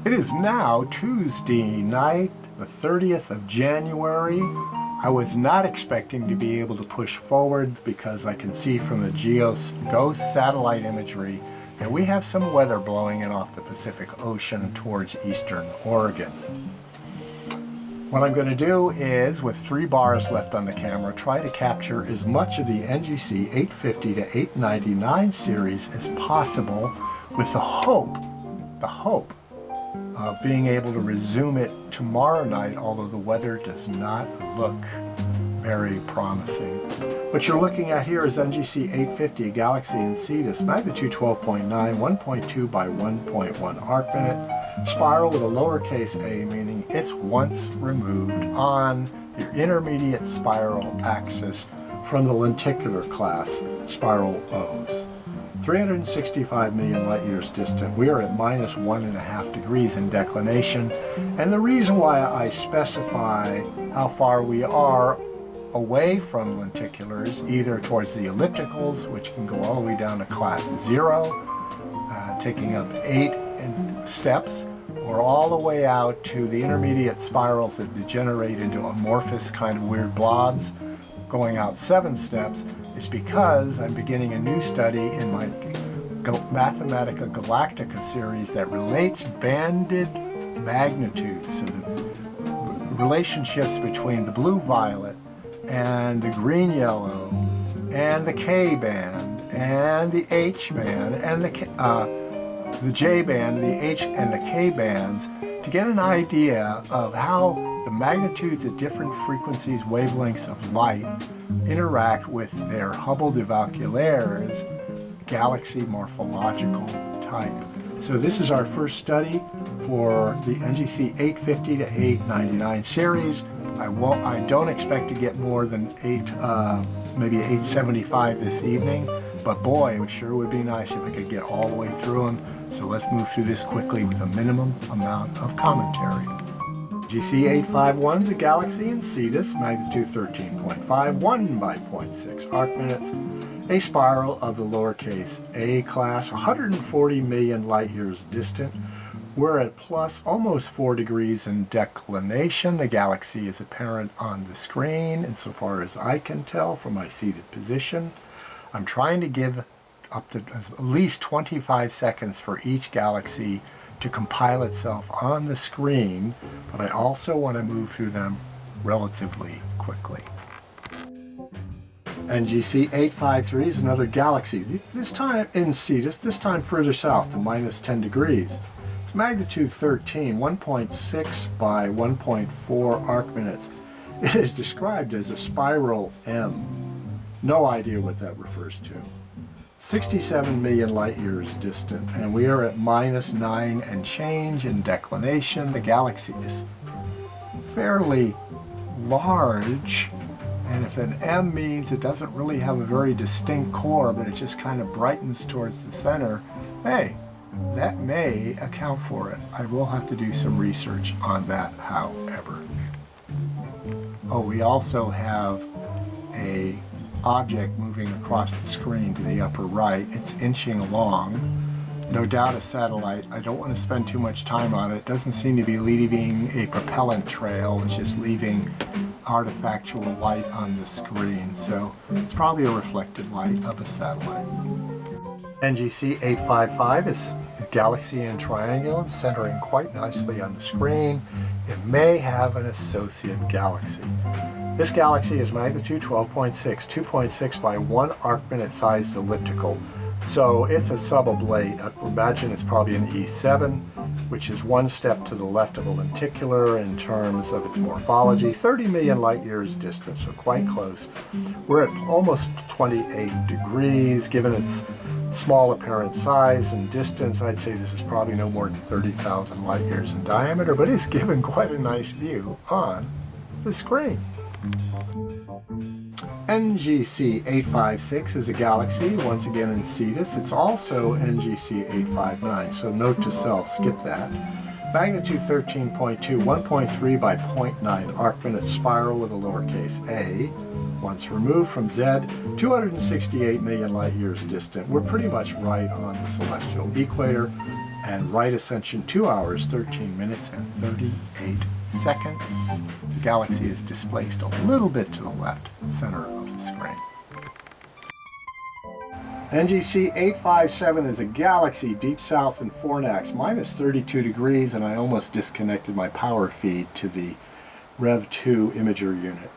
It is now Tuesday night, the 30th of January. I was not expecting to be able to push forward because I can see from the GOES satellite imagery that we have some weather blowing in off the Pacific Ocean towards eastern Oregon. What I'm going to do is, with 3 bars left on the camera, try to capture as much of the NGC850-899 series as possible with the hope of being able to resume it tomorrow night, although the weather does not look very promising. What you're looking at here is NGC850, a galaxy in Cetus, magnitude 12.9, 1.2 by 1.1 arc minute, spiral with a lowercase a, meaning it's once removed on your intermediate spiral axis from the lenticular class spiral O's. 365 million light years distant. We are at minus 1.5 degrees in declination, and the reason why I specify how far we are away from lenticulars, either towards the ellipticals, which can go all the way down to class 0, taking up 8 steps, or all the way out to the intermediate spirals that degenerate into amorphous kind of weird blobs, going out 7 steps, is because I'm beginning a new study in my Mathematica Galactica series that relates banded magnitudes, so the relationships between the blue-violet and the green-yellow and the K-band and the H-band and the J-band, the H and the K-bands, to get an idea of how the magnitudes at different frequencies, wavelengths of light, interact with their Hubble Divalculaires galaxy morphological type. So this is our first study for the NGC 850 to 899 series. I don't expect to get more than maybe 875 this evening, but boy, it sure would be nice if I could get all the way through them. So let's move through this quickly with a minimum amount of commentary. GC851 is a galaxy in Cetus, magnitude 13.5, 1 by 0.6 arc minutes, a spiral of the lowercase a class, 140 million light years distant. We're at plus almost 4 degrees in declination. The galaxy is apparent on the screen insofar as I can tell from my seated position. I'm trying to give up to at least 25 seconds for each galaxy to compile itself on the screen, but I also want to move through them relatively quickly. NGC853 is another galaxy, this time in Cetus, this time further south to minus 10 degrees. It's magnitude 13, 1.6 by 1.4 arc minutes. It is described as a spiral M. No idea what that refers to. 67 million light years distant, and we are at minus 9 and change in declination. The galaxy is fairly large, and if an M means it doesn't really have a very distinct core, but it just kind of brightens towards the center, hey, that may account for it. I will have to do some research on that, however. Oh, we also have a object moving across the screen to the upper right. It's inching along. No doubt a satellite. I don't want to spend too much time on it. It doesn't seem to be leaving a propellant trail. It's just leaving artifactual light on the screen. So it's probably a reflected light of a satellite. NGC855 is a galaxy in triangulum, centering quite nicely on the screen. It may have an associate galaxy. This galaxy is magnitude 12.6, 2.6 by 1 arc minute sized elliptical. So it's a suboblate. I imagine it's probably an E7, which is 1 step to the left of a lenticular in terms of its morphology. 30 million light years distant, so quite close. We're at almost 28 degrees. Given its small apparent size and distance, I'd say this is probably no more than 30,000 light years in diameter, but it's given quite a nice view on the screen. NGC856 is a galaxy, once again in Cetus. It's also NGC859, so note to self, skip that. Magnitude 13.2, 1.3 by 0.9 arc minute spiral with a lowercase a. Once removed from Z, 268 million light years distant. We're pretty much right on the celestial equator, and right ascension 2 hours, 13 minutes, and 38 seconds. The galaxy is displaced a little bit to the left center of the screen. NGC857 is a galaxy deep south in Fornax, minus 32 degrees, and I almost disconnected my power feed to the Rev 2 imager unit.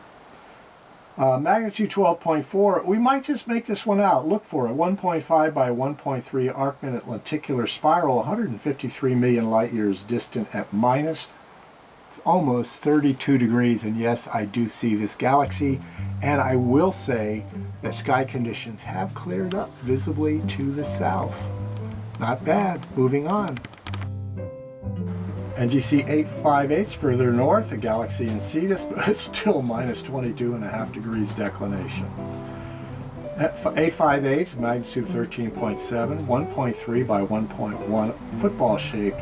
Magnitude 12.4, we might just make this one out. Look for it, 1.5 by 1.3 arc-minute lenticular spiral, 153 million light years distant at minus almost 32 degrees, and yes, I do see this galaxy, and I will say that sky conditions have cleared up visibly to the south. Not bad. Moving on. NGC858 further north, a galaxy in Cetus, but it's still minus 22.5 degrees declination. 858, magnitude 13.7, 1.3 by 1.1 football-shaped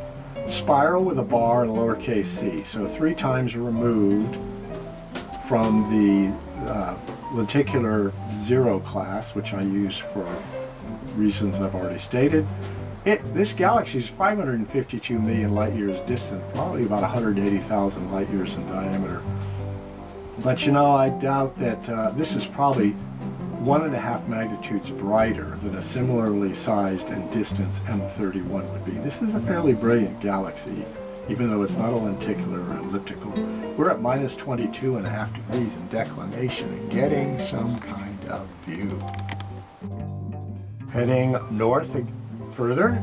spiral with a bar and lowercase c, so 3 times removed from the lenticular 0 class, which I use for reasons I've already stated. This galaxy is 552 million light years distant, probably about 180,000 light years in diameter. But you know, I doubt that this is probably 1.5 magnitudes brighter than a similarly sized and distance M31 would be. This is a fairly brilliant galaxy, even though it's not a lenticular or elliptical. We're at minus 22.5 degrees in declination and getting some kind of view. Heading north further,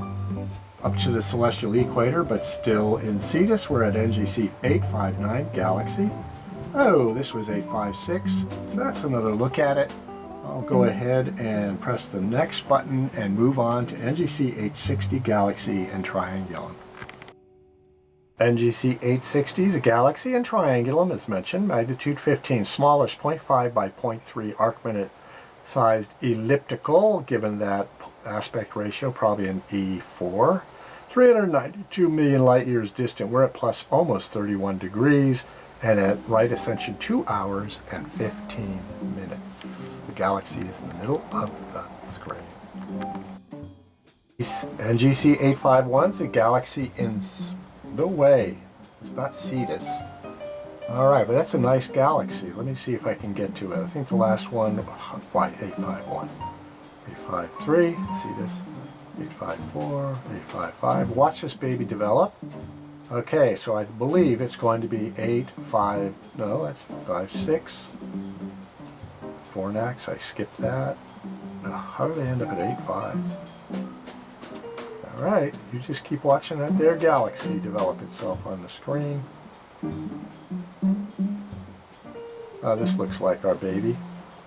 up to the celestial equator, but still in Cetus, we're at NGC 859 galaxy. Oh, this was 856, so that's another look at it. I'll go ahead and press the next button and move on to NGC 860 galaxy and triangulum. NGC 860 is a galaxy and triangulum, as mentioned, magnitude 15, smallish 0.5 by 0.3 arc-minute sized elliptical, given that aspect ratio, probably an E4. 392 million light years distant. We're at plus almost 31 degrees and at right ascension 2 hours and 15 minutes. The galaxy is in the middle of the screen. NGC 851 is a galaxy in no way. It's not Cetus. Alright, but that's a nice galaxy. Let me see if I can get to it. I think the last one, 851. 853, Cetus. 854, 855. Watch this baby develop. Okay, so I believe it's going to be 56. Fornax, I skipped that. How do they end up at 85s? Alright, you just keep watching that there galaxy develop itself on the screen. This looks like our baby.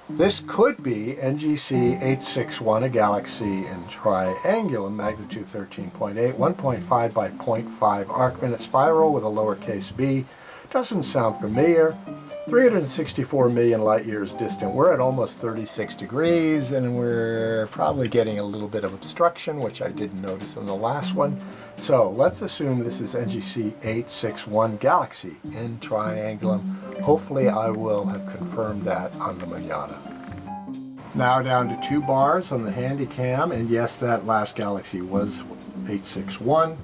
This could be NGC 861, a galaxy in triangulum, magnitude 13.8, 1.5 by 0.5 arc-minute spiral with a lowercase b. Doesn't sound familiar. 364 million light years distant. We're at almost 36 degrees, and we're probably getting a little bit of obstruction, which I didn't notice in the last one. So let's assume this is NGC 861 galaxy in triangulum. Hopefully I will have confirmed that on the manana. Now down to 2 bars on the handy cam, and yes, that last galaxy was 861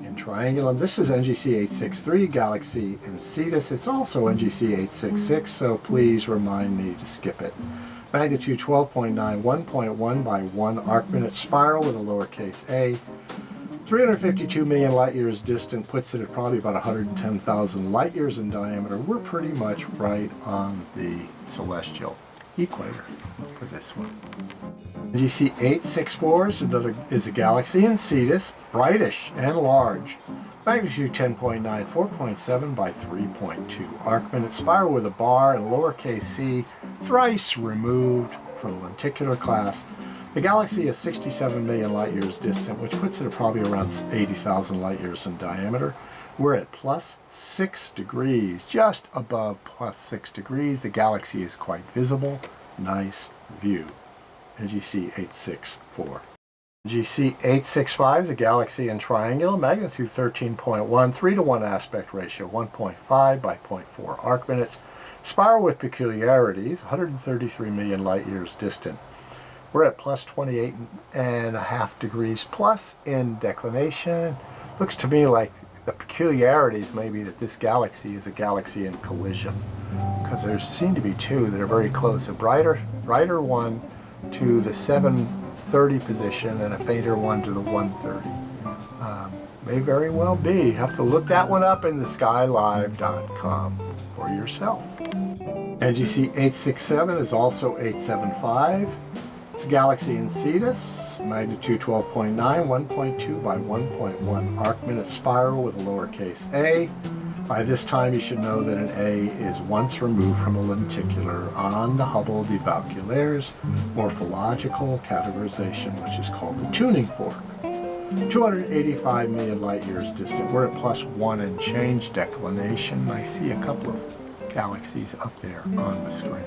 in triangulum. This is NGC 863 galaxy in Cetus. It's also NGC 866, so please remind me to skip it. Magnitude 12.9, 1.1 by 1 arc-minute spiral with a lowercase a. 352 million light years distant puts it at probably about 110,000 light years in diameter. We're pretty much right on the celestial equator for this one. NGC 864 is a galaxy in Cetus, brightish and large. Magnitude 10.9, 4.7 by 3.2 arc-minute spiral with a bar and lowercase c, thrice removed from lenticular class. The galaxy is 67 million light years distant, which puts it at probably around 80,000 light years in diameter. We're at plus 6 degrees, just above plus 6 degrees. The galaxy is quite visible. Nice view. NGC 864. NGC 865 is a galaxy in triangle, magnitude 13.1, 3:1 aspect ratio, 1.5 by 0.4 arc minutes. Spiral with peculiarities, 133 million light years distant. We're at plus 28.5 degrees plus in declination. Looks to me like the peculiarities may be that this galaxy is a galaxy in collision, because there seem to be two that are very close. A brighter one to the 730 position and a fainter one to the 130. May very well be. Have to look that one up in the skylive.com for yourself. NGC867 is also 875. It's a galaxy in Cetus, magnitude 12.9, 1.2 by 1.1 arc-minute spiral with a lowercase a. By this time you should know that an A is once removed from a lenticular on the Hubble de Vauquelins morphological categorization, which is called the tuning fork. 285 million light years distant. We're at plus 1 and change declination. I see a couple of galaxies up there on the screen.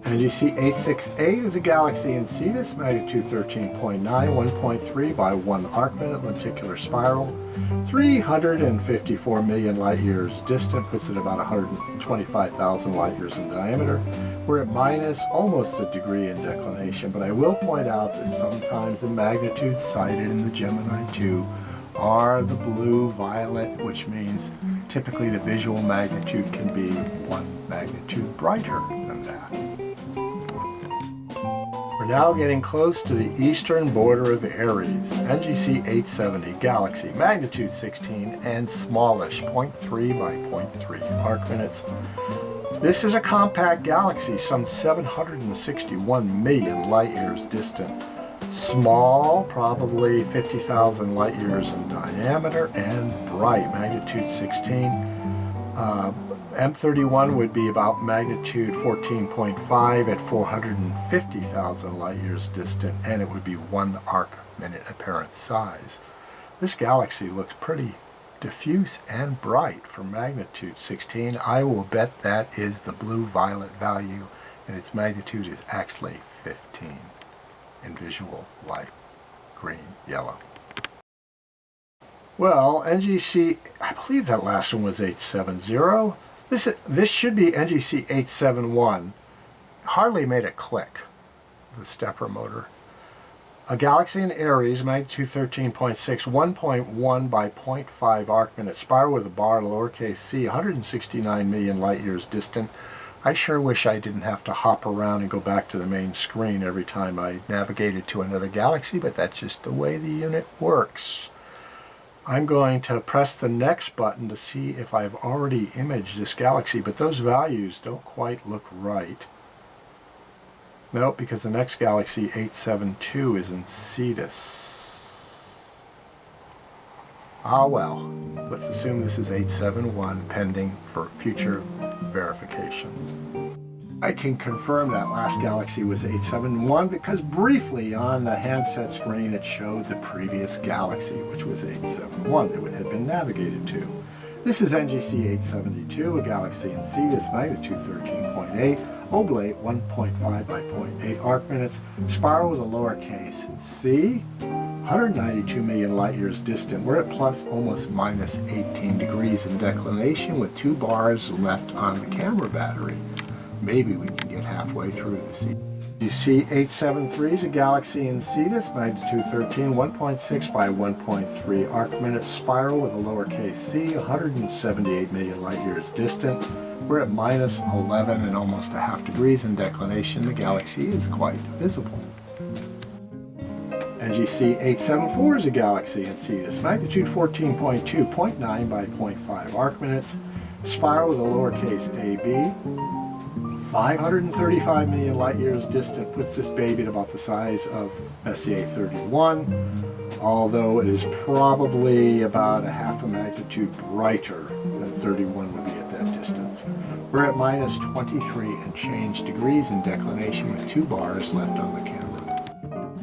NGC868 is a galaxy in Cetus, magnitude 13.9, 1.3 by 1 arc-minute lenticular spiral, 354 million light years distant, puts it about 125,000 light years in diameter. We're at minus almost a degree in declination, but I will point out that sometimes the magnitudes cited in the Gemini 2 are the blue-violet, which means typically the visual magnitude can be one magnitude brighter than that. We're now getting close to the eastern border of Aries, NGC 870 galaxy, magnitude 16 and smallish, 0.3 by 0.3 arc minutes. This is a compact galaxy, some 761 million light years distant. Small, probably 50,000 light years in diameter, and bright, magnitude 16. M31 would be about magnitude 14.5 at 450,000 light years distant, and it would be 1 arc-minute apparent size. This galaxy looks pretty diffuse and bright for magnitude 16. I will bet that is the blue-violet value, and its magnitude is actually 15 in visual light, green, yellow. Well, NGC, I believe that last one was 870. This should be NGC 871. Hardly made a click, the stepper motor. A galaxy in Aries, magnitude 13.6, 1.1 by 0.5 arc-minute spiral with a bar lowercase c, 169 million light years distant. I sure wish I didn't have to hop around and go back to the main screen every time I navigated to another galaxy, but that's just the way the unit works. I'm going to press the next button to see if I've already imaged this galaxy, but those values don't quite look right. Nope, because the next galaxy, 872, is in Cetus. Ah well, let's assume this is 871, pending for future verification. I can confirm that last galaxy was 871 because briefly on the handset screen it showed the previous galaxy, which was 871, that it had been navigated to. This is NGC 872, a galaxy in Cetus, magnitude 13.8, oblate 1.5 by 0.8 arc minutes, spiral with a lowercase c, 192 million light years distant. We're at plus almost minus 18 degrees in declination with 2 bars left on the camera battery. Maybe we can get halfway through this. NGC 873 is a galaxy in Cetus, magnitude 13, 1.6 by 1.3 arc-minute spiral with a lowercase c, 178 million light years distant. We're at minus 11 and almost a half degrees in declination. The galaxy is quite visible. NGC 874 is a galaxy in Cetus, magnitude 14.2, 0.9 by 0.5 arc-minutes, spiral with a lowercase ab. 535 million light years distant puts this baby at about the size of Messier 31, although it is probably about a half a magnitude brighter than 31 would be at that distance. We're at minus 23 and change degrees in declination with 2 bars left on the camera.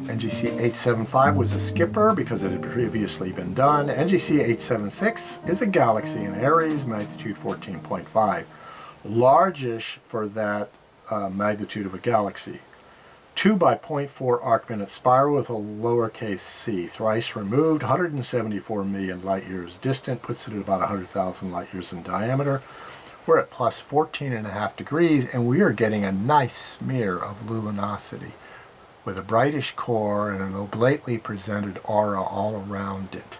NGC 875 was a skipper because it had previously been done. NGC 876 is a galaxy in Aries, magnitude 14.5. Largish for that magnitude of a galaxy. 2 by 0.4 arc-minute spiral with a lowercase c, thrice removed, 174 million light years distant, puts it at about 100,000 light years in diameter. We're at plus 14.5 degrees, and we are getting a nice smear of luminosity with a brightish core and an oblately presented aura all around it.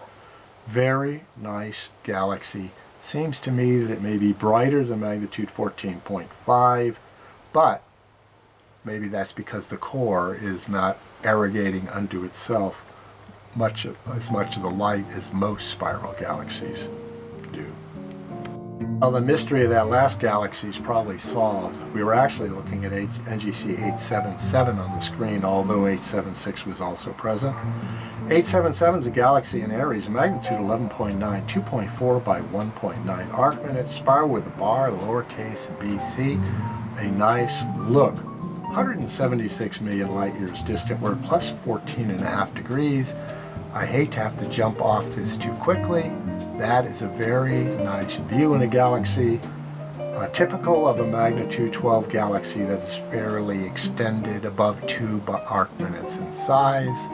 Very nice galaxy. Seems to me that it may be brighter than magnitude 14.5, but maybe that's because the core is not irrigating unto itself as much of the light as most spiral galaxies do. Well, the mystery of that last galaxy is probably solved. We were actually looking at NGC877 on the screen, although 876 was also present. 877 is a galaxy in Aries, magnitude 11.9, 2.4 by 1.9 arc minutes, spiral with a bar, lowercase bc. A nice look. 176 million light years distant. We're plus 14.5 degrees. I hate to have to jump off this too quickly. That is a very nice view in a galaxy, typical of a magnitude 12 galaxy that is fairly extended above 2 arc minutes in size.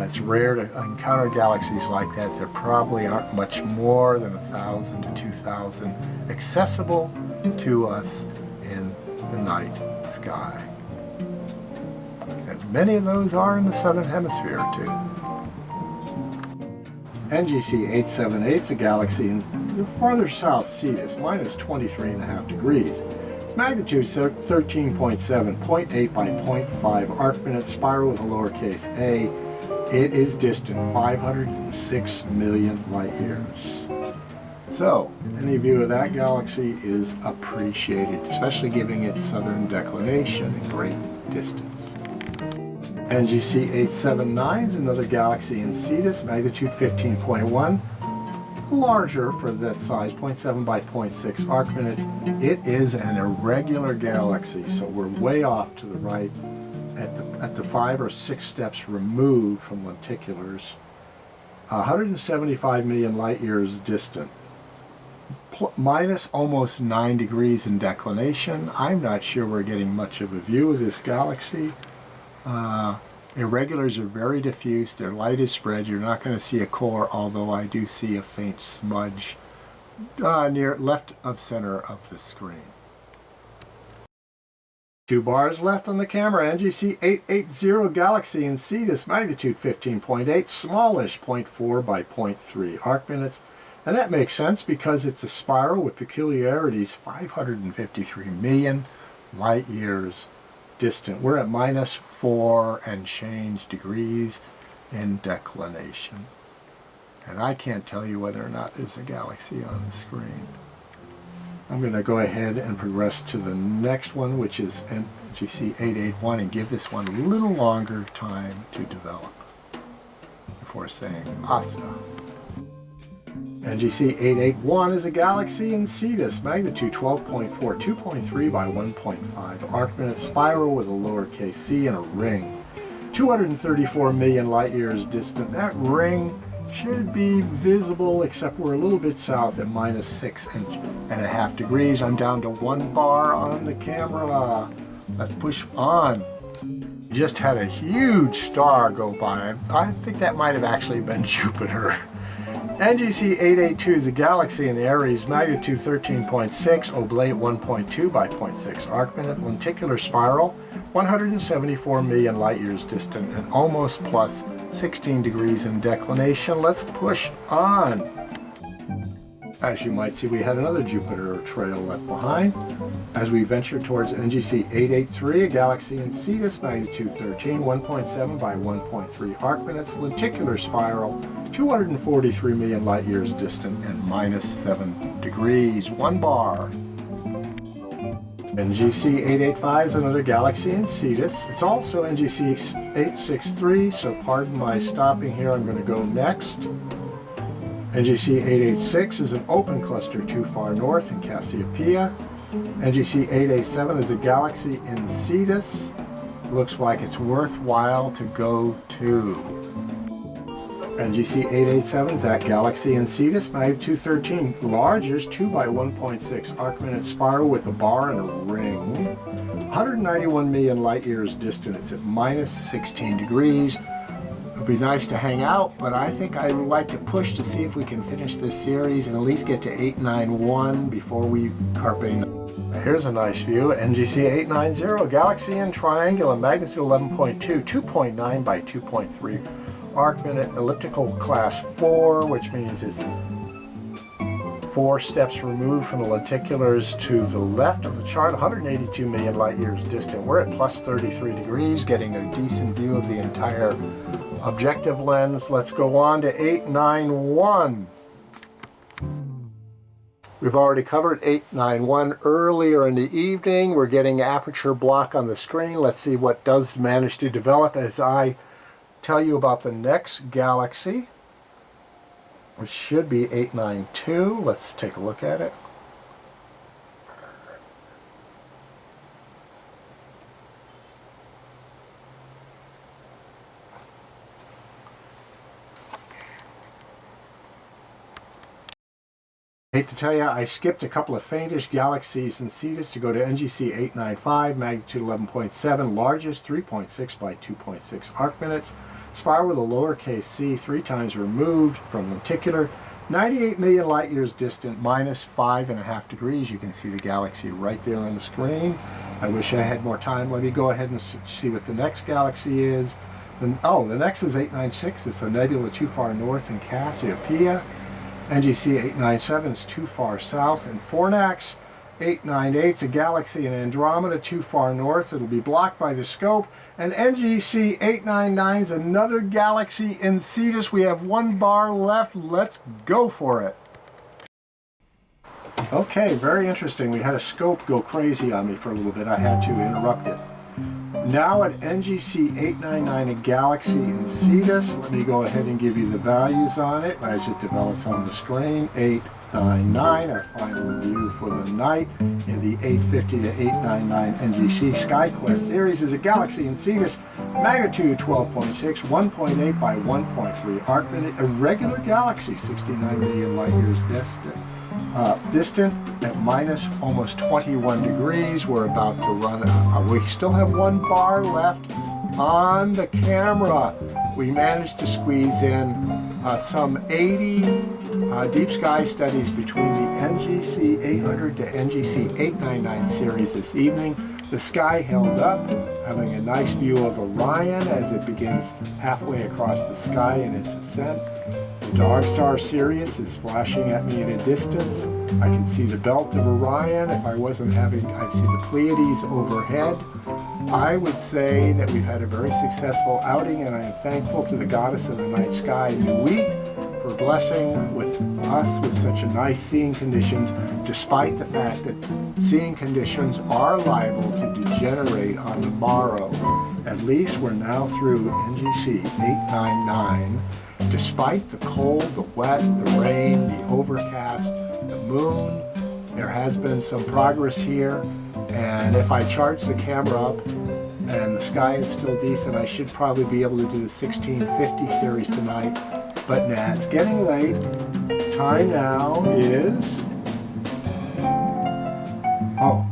It's rare to encounter galaxies like that. There probably aren't much more than 1,000 to 2,000 accessible to us in the night sky. And many of those are in the southern hemisphere too. NGC878 is a galaxy in the farther south Cetus, minus 23.5 degrees. Its magnitude is 13.7, 0.8 by 0.5 arc minutes, spiral with a lowercase a. It is distant 506 million light years. So, any view of that galaxy is appreciated, especially given its southern declination and great distance. NGC879 is another galaxy in Cetus, magnitude 15.1, larger for that size, 0.7 by 0.6 arc minutes. It is an irregular galaxy, so we're way off to the right at the 5 or 6 steps removed from lenticulars. 175 million light years distant. Minus almost 9 degrees in declination. I'm not sure we're getting much of a view of this galaxy. Irregulars are very diffuse, their light is spread. You're not going to see a core, although I do see a faint smudge near left of center of the screen. 2 bars left on the camera. NGC880 galaxy in Cetus, magnitude 15.8, smallish, 0.4 by 0.3 arc minutes. And that makes sense because it's a spiral with peculiarities 553 million light years distant. We're at minus 4 and change degrees in declination. And I can't tell you whether or not there's a galaxy on the screen. I'm going to go ahead and progress to the next one, which is NGC881, and give this one a little longer time to develop before saying hasta. NGC881 is a galaxy in Cetus, magnitude 12.4, 2.3 by 1.5 arc minutes, spiral with a lowercase c and a ring. 234 million light years distant. That ring should be visible, except we're a little bit south at minus 6.5 degrees. I'm down to 1 bar on the camera. Let's push on. Just had a huge star go by. I think that might have actually been Jupiter. NGC882 is a galaxy in Aries, magnitude 13.6, oblate 1.2 by 0.6 arc minute, lenticular spiral, 174 million light years distant, and almost plus 16 degrees in declination. Let's push on. As you might see, we had another Jupiter trail left behind. As we venture towards NGC883, a galaxy in Cetus, magnitude 13, 1.7 by 1.3 arc minutes, lenticular spiral, 243 million light years distant, and minus 7 degrees. 1 bar. NGC885 is another galaxy in Cetus. It's also NGC863, so pardon my stopping here. I'm going to go next. NGC886 is an open cluster too far north in Cassiopeia. NGC887 is a galaxy in Cetus. Looks like it's worthwhile to go to. NGC887 is that galaxy in Cetus, magnitude 13, largest 2 by 1.6 arc minute spiral with a bar and a ring. 191 million light years distant. It's at minus 16 degrees. It'd be nice to hang out, but I think I would like to push to see if we can finish this series and at least get to 891 before we carpe. Here's a nice view. NGC890, galaxy in triangular, magnitude 11.2, 2.9 by 2.3 arc minute, elliptical class 4, which means it's 4 steps removed from the lenticulars to the left of the chart, 182 million light years distant. We're at plus 33 degrees, getting a decent view of the entire objective lens. Let's go on to 891. We've already covered 891 earlier in the evening. We're getting aperture block on the screen. Let's see what does manage to develop as I tell you about the next galaxy, which should be 892. Let's take a look at it. I hate to tell you, I skipped a couple of faintish galaxies in Cetus to go to NGC895, magnitude 11.7, largest 3.6 by 2.6 arc minutes, spiral with a lowercase c 3 times removed from lenticular, 98 million light years distant, minus 5.5 degrees. You can see the galaxy right there on the screen. I wish I had more time. Let me go ahead and see what the next galaxy is. The next is 896. It's a nebula too far north in Cassiopeia. NGC897 is too far south in Fornax. 898 is a galaxy in Andromeda too far north. It'll be blocked by the scope. And NGC899 is another galaxy in Cetus. We have 1 bar left. Let's go for it. Okay, very interesting. We had a scope go crazy on me for a little bit. I had to interrupt it. Now at NGC899, a galaxy in Cetus. Let me go ahead and give you the values on it as it develops on the screen. 899, our final view for the night in the 850 to 899 NGC SkyQuest series, is a galaxy in Cetus, magnitude 12.6, 1.8 by 1.3 arc minute, a regular galaxy, 69 million light years distant at minus almost 21 degrees. We're about to run, we still have 1 bar left on the camera. We managed to squeeze in some 80 deep sky studies between the NGC 800 to NGC 899 series this evening. The sky held up, having a nice view of Orion as it begins halfway across the sky in its ascent. The dark star Sirius is flashing at me in a distance. I can see the belt of Orion. If I wasn't having, I see the Pleiades overhead. I would say that we've had a very successful outing, and I am thankful to the goddess of the night sky, Nuit, for blessing with us with such a nice seeing conditions, despite the fact that seeing conditions are liable to degenerate on the morrow. At least we're now through NGC 899. Despite the cold, the wet, the rain, the overcast, the moon, there has been some progress here. And if I charge the camera up and the sky is still decent, I should probably be able to do the 1650 series tonight. But nah, it's getting late. Time now is,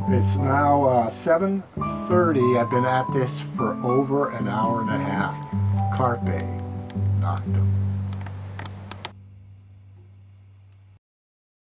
it's now 7:30. I've been at this for over an hour and a half. Carpe Noctem.